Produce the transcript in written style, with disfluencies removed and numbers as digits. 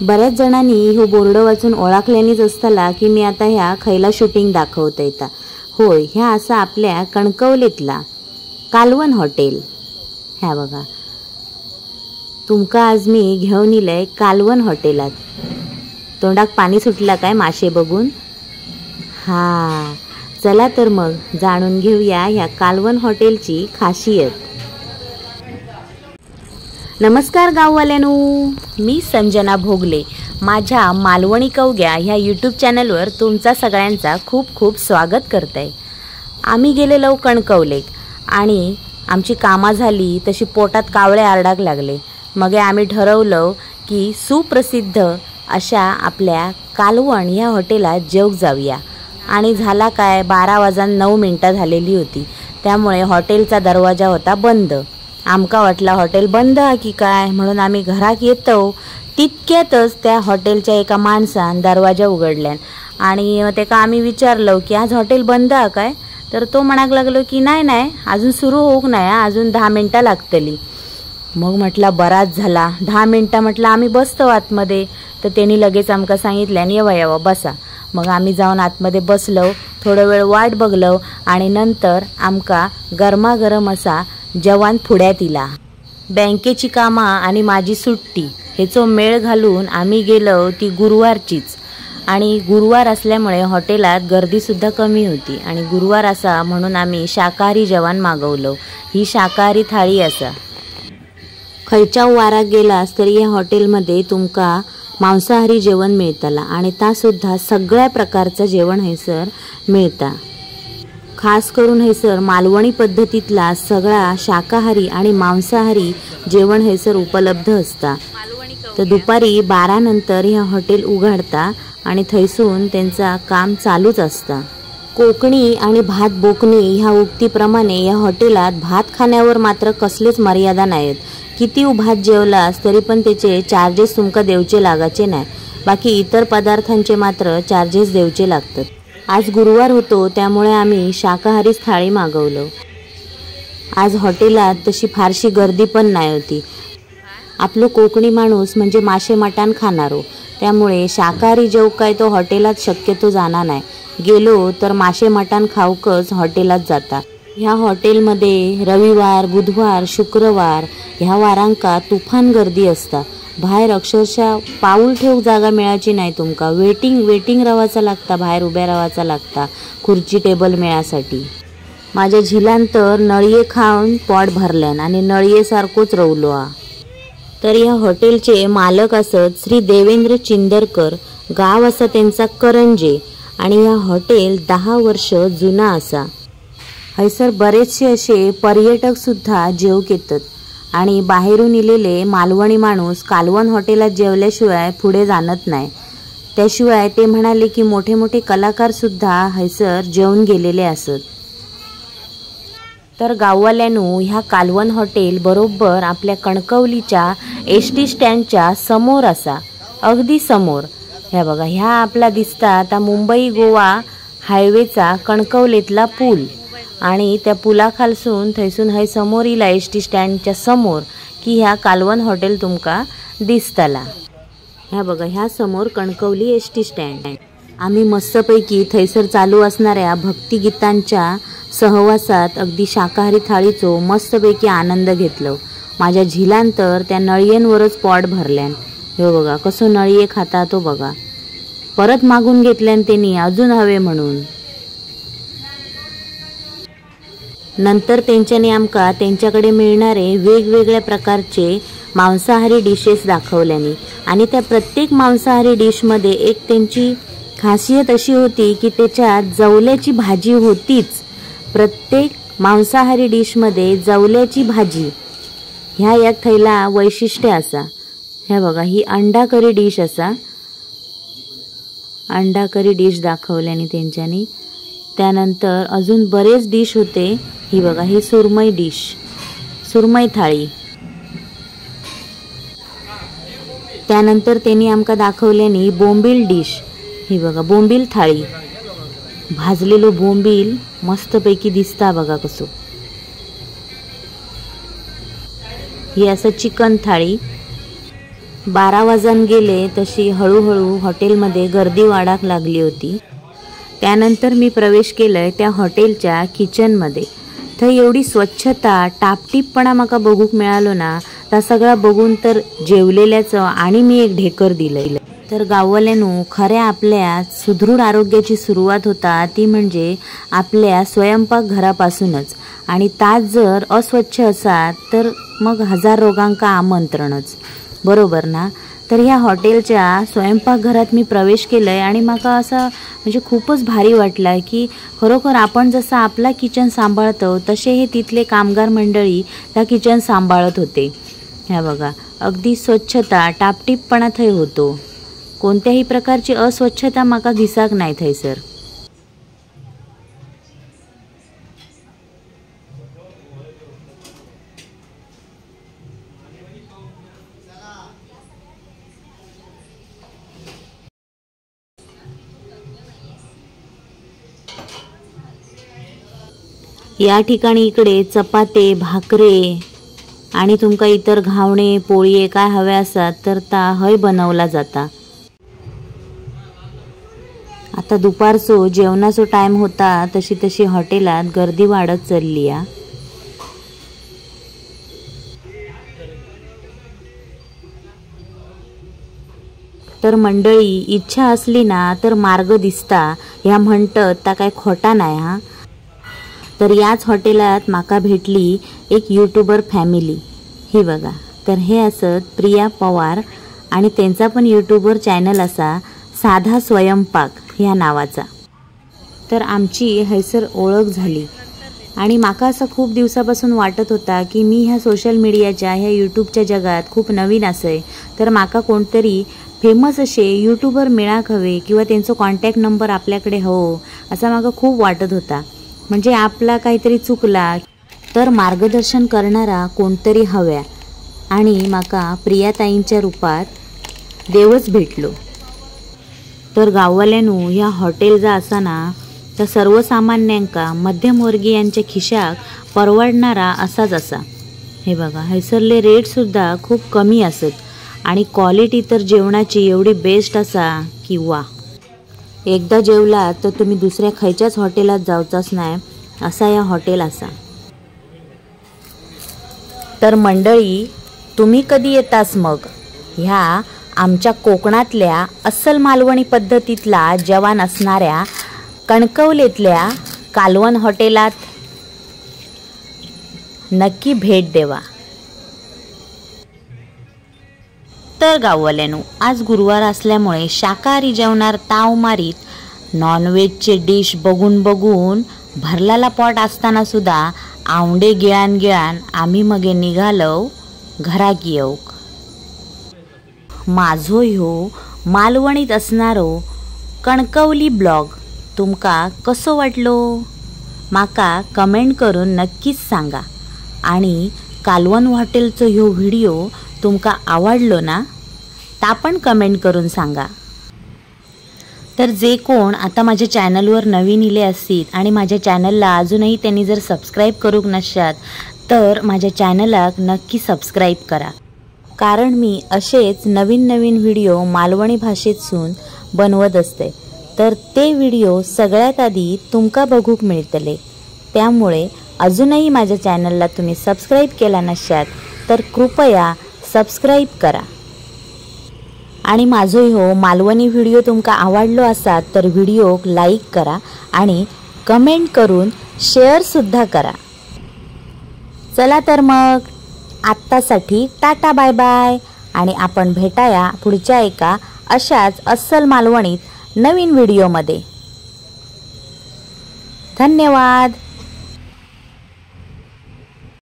बऱ्याच जणांनी हो बोर्ड वाचून ओळखल्यानीच असताला की मी आता ह्या खैला शूटिंग दाखवता येता। होय, ह्या असा आपल्या कणकवलीतला कालवण हॉटेल। ह्या बघा, तुमका आज मी घेऊन इलय कालवण हॉटेलात। तोंडाक पाणी सुटला काय मासे बघून? हा, चला तर मग जाणून घेऊया ह्या कालवण हॉटेलची खासियत। नमस्कार गाववाल्यांनो, मी संजना भोगले। माझ्या मालवणी कवग्या ह्या यूट्यूब चॅनलवर तुमचा सगळ्यांचा खूप खूप स्वागत करते। आम्ही गेलेलो कणकवलेक आणि आमची कामा झाली तशी पोटात कावळे आरडाक लागले। मग आम्ही ठरवलं की सुप्रसिद्ध अशा आपल्या कालवण ह्या हॉटेलात जेवूक जाऊया। आणि झाला काय, 12:09 झालेली होती, त्यामुळे हॉटेलचा दरवाजा होता बंद। आमका वाटला हॉटेल बंद आहे की काय, म्हणून आम्ही घरात येतो तितक्यातच त्या हॉटेलच्या एका माणसान दरवाजा उघडल्यान आणि त्याका आम्ही विचारलो की आज हॉटेल बंद आहे काय, तर तो म्हणाक लागलो की नाही अजून सुरू होऊक नाही, अजून 10 मिनिटं लागतली। मग म्हटला बराच झाला 10 मिनिटं, म्हटलं आम्ही बसतो आतमध्ये। तर त्यांनी लगेच आमका सांगितल्यान येवा बसा। मग आम्ही जाऊन आतमध्ये बसलो, थोडा वेळ वाट बघलो आणि नंतर आमका गरमागरम असा जेवण पुढ्यात इला। बँकेची कामा आणि माझी सुट्टी हेचो मेळ घालून आम्ही गेलो ती गुरुवारचीच। आणि गुरुवार असल्यामुळे हॉटेलात गर्दी सुद्धा कमी होती आणि गुरुवार असा म्हणून आम्ही शाकाहारी जेवण मागवलं। ही शाकाहारी थाळी असा। खयच्या वाराक गेलास तरी या हॉटेलमध्ये तुमका मांसाहारी जेवण मिळतला आणि ता सुद्धा सगळ्या प्रकारचं जेवण हैसर मिळता। खास करून हैसर मालवणी पद्धतीतला सगळा शाकाहारी आणि मांसाहारी जेवण हैसर उपलब्ध असता। तर दुपारी 12 नंतर ह्या हॉटेल उघडता आणि थैसून त्यांचा काम चालूच असता। कोकणी आणि भात बोकणी ह्या उक्तीप्रमाणे या हॉटेलात भात खाण्यावर मात्र कसलेच मर्यादा नाहीत। किती भात जेवलास तरी पण त्याचे चार्जेस तुमका देवचे लागाचे नाही, बाकी इतर पदार्थांचे मात्र चार्जेस देवचे लागतात। आज गुरुवार होतो त्यामुळे आम्ही शाकाहारी थाळी मागवलो। आज हॉटेलात तशी फारशी गर्दी पण नाही होती। आपलो कोकणी माणूस म्हणजे मासे मटण खाणारो, त्यामुळे शाकाहारी जेव काय तो हॉटेलात शक्यतो जाणार नाही। गेलो तर मासे मटण खाऊकच हॉटेलात जाता। ह्या हॉटेलमध्ये रविवार, बुधवार, शुक्रवार ह्या वारांका तुफान गर्दी असता। बाहेर अक्षरशः पाऊल ठेवू जागा मिळायची नाही तुमका। वेटिंग राहायचा लागता, बाहेर उभ्या राहायचा लागता खुर्ची टेबल मिळासाठी। माझ्या झिलांतर नळिये खाऊन पोट भरल्यान आणि नळिये सारखोच रवलो आ। तर या हॉटेलचे मालक असत श्री देवेंद्र चिंदरकर, गाव असा त्यांचा करंजे आणि या हॉटेल 10 वर्ष जुना असा। हैसर बरेचसे असे पर्यटक सुद्धा जेवक येतात आणि बाहेरून इलेले मालवणी माणूस कालवण हॉटेलात जेवल्याशिवाय पुढे जाणत नाही। त्याशिवाय ते म्हणाले की मोठे मोठे कलाकार सुद्धा हैसर जेवून गेलेले असत। तर गाववाल्यांनो, ह्या कालवण हॉटेल बरोबर आपल्या कणकवलीच्या एसटी स्टँडच्या समोर असा, अगदी समोर। ह्या बघा, ह्या आपला दिसता आता मुंबई गोवा हायवेचा कणकवलीतला पूल आणि त्या पुलाखालसून थैसून हाय समोर इला एसटी स्टँडच्या समोर की ह्या कालवण हॉटेल तुमका दिसतला। ह्या बघा, ह्या समोर कणकवली एसटी स्टँड। आम्ही मस्तपैकी थैसर चालू असणाऱ्या भक्तिगीतांच्या सहवासात अगदी शाकाहारी थाळीचो मस्तपैकी आनंद घेतलो। माझ्या झिलांतर त्या नळियांवरच पोट भरल्यान। हे बघा कसं नळिये खाता तो बघा। परत मागून घेतल्यान त्यांनी अजून हवे म्हणून। नंतर त्यांच्याने आमका त्यांच्याकडे मिळणारे वेगवेगळ्या प्रकारचे मांसाहारी डिशेस दाखवल्यानी आणि त्या प्रत्येक मांसाहारी डिशमध्ये एक त्यांची खासियत अशी होती की त्याच्यात जवल्याची भाजी होतीच। प्रत्येक मांसाहारी डिशमध्ये जवल्याची भाजी ह्या एक थैला वैशिष्ट्य असा। ह्या बघा, ही अंडा करी डिश असा। अंडा करी डिश दाखवल्यानी त्यांच्यानी। त्यानंतर अजून बरेच डिश होते। ही बघा, ही सुरमई डिश, सुरमई थाळी। त्यानंतर त्यांनी आमका दाखवल्यानी बोंबील डिश। ही बघा, बोंबील थाळी, भाजलेलो बोंबील मस्तपैकी दिसता बघा कसो। ही असं चिकन थाळी। 12 वाजून गेले तशी हळूहळू हॉटेलमध्ये गर्दी वाढाक लागली होती। त्यानंतर मी प्रवेश केलाय त्या हॉटेलच्या किचनमध्ये। थंय एवढी स्वच्छता टापटीपपणा माका बघूक मिळालो ना, त्या सगळा बघून तर जेवलेल्याचं आणि मी एक ढेकर दिलंय। तर गाववाल्यांनो, खऱ्या आपल्या सुदृढ आरोग्याची सुरुवात होता ती म्हणजे आपल्या स्वयंपाक घरापासूनच, आणि ताच जर अस्वच्छ असात तर मग हजार रोगांका आमंत्रणच, बरोबर ना। तर ह्या हॉटेलच्या स्वयंपाकघरात मी प्रवेश केलाय आणि माका असं म्हणजे खूपच भारी वाटलं की खरोखर आपण जसं आपला किचन सांभाळतो तसे हे तिथले कामगार मंडळी त्या किचन सांभाळत होते। ह्या बघा, अगदी स्वच्छता टापटीपपणा थंय होतो, कोणत्याही प्रकारची अस्वच्छता माका दिसाक नाही थंयसर। या ठिकाणी इकडे चपाते, भाकरे आणि तुमका इतर घावणे, पोळी काय हवे असतात तर ता हय बनवला जाता। आता दुपारचो जेवणाचो टाइम होता तशी तशी हॉटेलात गर्दी वाढत चालली आहे। तर मंडळी, इच्छा असली ना तर मार्ग दिसता ह्या म्हणतात ता काय खोटा नाही हा। तर याच हॉटेलात माका भेटली एक यूट्यूबर फॅमिली, हे बघा। तर हे असत प्रिया पवार आणि त्यांचा पण यूट्यूबर चॅनल असा साधा स्वयंपाक ह्या नावाचा। तर आमची हैसर ओळख झाली आणि माका असं खूप दिवसापासून वाटत होता की मी ह्या सोशल मीडियाच्या ह्या यूट्यूबच्या जगात खूप नवीन असय, तर माका कोणतरी फेमस असे यूट्यूबर मिळाक हवे किंवा त्यांचा कॉन्टॅक्ट नंबर आपल्याकडे हो असा माका खूप वाटत होता। म्हणजे आपला काहीतरी चुकला तर मार्गदर्शन करणारा कोणतरी हव्या, आणि माका प्रियाताईंच्या रूपात देवच भेटलो। तर गाववाल्यांनो, ह्या हॉटेल जा असा ना तर सर्वसामान्यांका मध्यमवर्गीयांच्या खिशाक परवडणारा असाच असा। हे बघा, हैसरले रेट सुद्धा खूप कमी असत आणि क्वालिटी तर जेवणाची एवढी बेस्ट असा की वा। एकदा जेवलात तर तुम्ही दुसऱ्या खयच्याच हॉटेलात जाऊचाच नाही असा या हॉटेल असा। तर मंडळी, तुम्ही कधी येतास मग ह्या आमच्या कोकणातल्या अस्सल मालवणी पद्धतीतला जवान असणाऱ्या कणकवलीतल्या कालवण हॉटेलात? नक्की भेट देवा। तर गाववाल्यांनो, आज गुरुवार असल्यामुळे शाकाहारी जेवणार ताव मारीत नॉनव्हेजचे डिश बघून बघून भरलेला पॉट असताना सुद्धा आवंडे गिळान गिळान आम्ही मगे निघालो घराक येऊक। माझो ह्यो मालवणीत असणारो कणकवली ब्लॉग तुमका कसो वाटलो माका कमेंट करून नक्कीच सांगा, आणि कालवण हॉटेलचो ह्यो व्हिडिओ तुमका आवडलो ना ता पण कमेंट करून सांगा। तर जे कोण आता माझ्या चॅनलवर नवीन इले असतील आणि माझ्या चॅनलला अजूनही त्यांनी जर सबस्क्राईब करूक नशात तर माझ्या चॅनलाक नक्की सबस्क्राईब करा, कारण मी असेच नवीन नवीन व्हिडिओ मालवणी भाषेतसून बनवत असते। तर ते व्हिडिओ सगळ्यात आधी तुमका बघूक मिळतले, त्यामुळे अजूनही माझ्या चॅनलला तुम्ही सबस्क्राईब केला नशात तर कृपया सबस्क्राईब करा। आणि माझो ह्यो मालवणी व्हिडिओ तुमका आवडलो असात तर व्हिडिओक लाईक करा आणि कमेंट करून शेअर सुद्धा करा। चला तर मग आत्तासाठी टाटा बाय बाय, आणि आपण भेटाया पुढच्या एका अशाच अस्सल मालवणीत नवीन व्हिडिओमध्ये। धन्यवाद।